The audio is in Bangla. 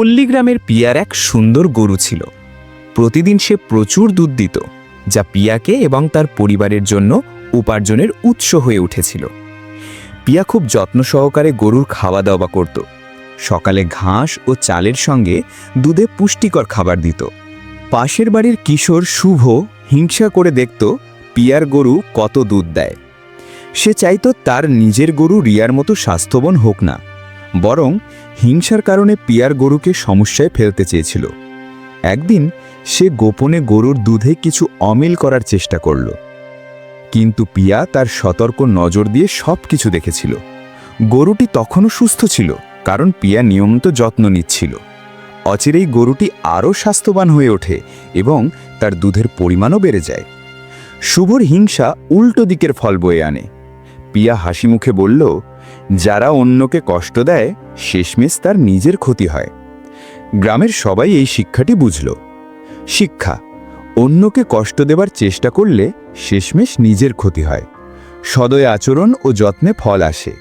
পল্লীগ্রামের পিয়ার এক সুন্দর গরু ছিল। প্রতিদিন সে প্রচুর দুধ দিত, যা পিয়াকে এবং তার পরিবারের জন্য উপার্জনের উৎস হয়ে উঠেছিল। পিয়া খুব যত্ন সহকারে গরুর খাওয়া দাওয়া করত। সকালে ঘাস ও চালের সঙ্গে দুধে পুষ্টিকর খাবার দিত। পাশের বাড়ির কিশোর শুভ হিংসা করে দেখত পিয়ার গরু কত দুধ দেয়। সে চাইত তার নিজের গরু রিয়ার মতো স্বাস্থ্যবান হোক না, বরং হিংসার কারণে পিয়ার গরুকে সমস্যায় ফেলতে চেয়েছিল। একদিন সে গোপনে গরুর দুধে কিছু অমিল করার চেষ্টা করল, কিন্তু পিয়া তার সতর্ক নজর দিয়ে সবকিছু দেখেছিল। গরুটি তখনও সুস্থ ছিল, কারণ পিয়া নিয়মিত যত্ন নিচ্ছিল। অচিরেই গরুটি আরও স্বাস্থ্যবান হয়ে ওঠে এবং তার দুধের পরিমাণও বেড়ে যায়। শুভর হিংসা উল্টো দিকের ফল বয়ে আনে। পিয়া হাসি মুখে বলল, যারা অন্যকে কষ্ট দেয় শেষমেশ তার নিজের ক্ষতি হয়। গ্রামের সবাই এই শিক্ষাটি বুঝল। শিক্ষা: অন্যকে কষ্ট দেবার চেষ্টা করলে শেষমেশ নিজের ক্ষতি হয়। সদয় আচরণ ও যত্নে ফল আসে।